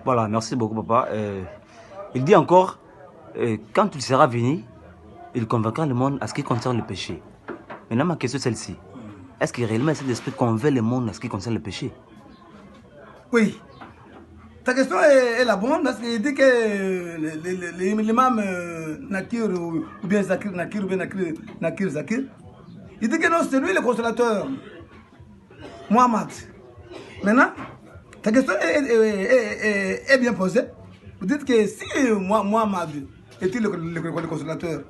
Voilà, merci beaucoup, papa. Il dit encore, quand il sera venu, il convaincra le monde à ce qui concerne le péché. Maintenant, ma question est celle-ci. Est-ce que réellement cet esprit convainc le monde à ce qui concerne le péché? Oui. Ta question est la bonne parce qu'il dit que l'imam Nakir ou bien Zakir, Nakir ou bien Nakir Zakir, il dit que non, c'est lui le consolateur, Mohamed. Maintenant, ta question est bien posée. Vous dites que si Mohamed est le consolateur,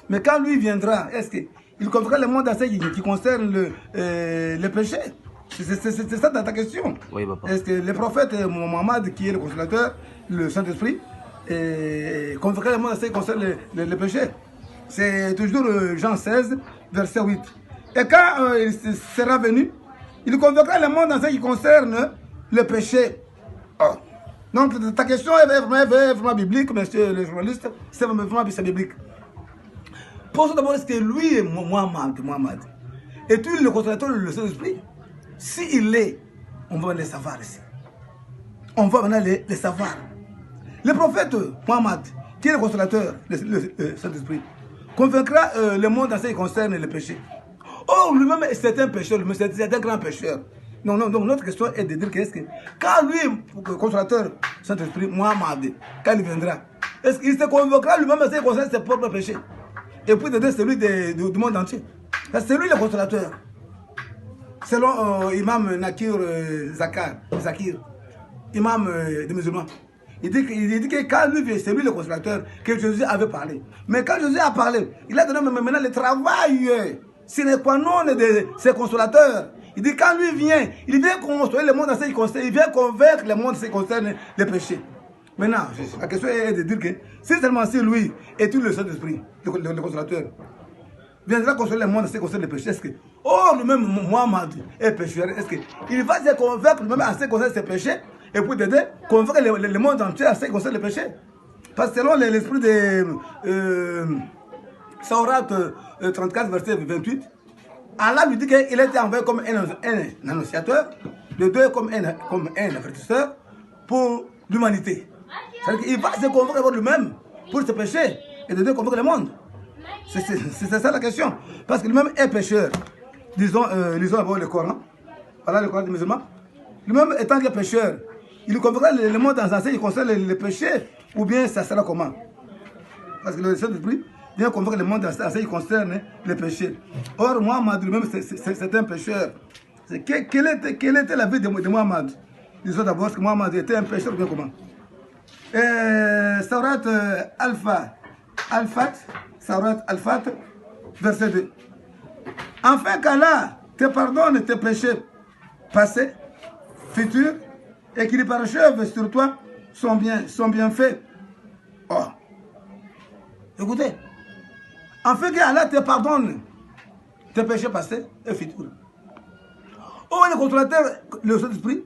mais quand lui viendra, est-ce qu'il convaincra le monde à ce qui concerne le péché? C'est ça ta question. Oui, papa. Est-ce que le prophète Mohammed, qui est le consolateur, le Saint-Esprit, convaincra le monde à ce qui concerne le péché? C'est toujours Jean 16, verset 8. Et quand il sera venu, il convaincra le monde en ce qui concerne le péché. Oh. Donc ta question est vraiment biblique, monsieur le journaliste, c'est vraiment biblique. Posons d'abord, est-ce que lui est Mohammed? Est-il le consolateur le Saint-Esprit? S'il l'est, on va le savoir ici. On va maintenant le savoir. Le prophète Mohammed, qui est le consolateur, le Saint-Esprit, convaincra le monde en ce qui concerne le péché. Oh, lui-même, c'est un pécheur, c'est un grand pécheur. Non, donc notre question est de dire qu'est-ce que, quand lui, le consolateur, Saint-Esprit, Mohammed, quand il viendra, est-ce qu'il se convaincra lui-même en ce qui concerne ses propres péchés? Et puis de dire celui du monde entier. C'est lui le consolateur. Selon Imam Nakir Zakir, imam des musulmans, il dit que quand lui vient, c'est lui le consolateur que Jésus avait parlé. Mais quand Jésus a parlé, il a donné maintenant le travail. Ce n'est pas non de ses consolateurs. Il dit quand lui vient, il vient consoler le monde en ce qui concerne, il vient convaincre le monde en ce qui concerne les péchés. Maintenant, la question est de dire que si seulement si lui est tout le Saint-Esprit, le consolateur, viendra consoler le monde en ce qui concerne les péchés, est-ce que, oh, lui-même, Mohammed est pécheur, est-ce qu'il va se convaincre lui-même en ce qui concerne ses péchés, et puis d'aider, convaincre le monde entier en ce qui concerne les péchés? Parce que selon l'esprit de Sourate 34, verset 28, Allah lui dit qu'il a été envoyé comme un annonciateur, le deux comme un avertisseur pour l'humanité. C'est-à-dire qu'il va se convaincre lui-même pour ses péchés et de convaincre le monde. C'est ça la question. Parce que lui-même est pécheur. Lisons d'abord le Coran. Voilà le Coran des musulmans. Lui-même étant que pécheur, il convaincra le monde dans un sens qui concerne les péchés, ou bien ça sera comment? Parce que le Saint-Esprit vient convaincre le monde dans un sens qui concerne les péchés. Or, Mohammed lui-même, c'est un pécheur. Quelle était la vie de Mohammed? Disons d'abord que Mohammed était un pécheur, ou bien comment? Sourate Al-Fat, verset 2. Enfin qu'Allah te pardonne tes péchés passés, futurs, et qu'il parachève sur toi son bienfait. Oh. Écoutez, enfin qu'Allah te pardonne tes péchés passés et futurs. Oh, le consolateur, le Saint-Esprit,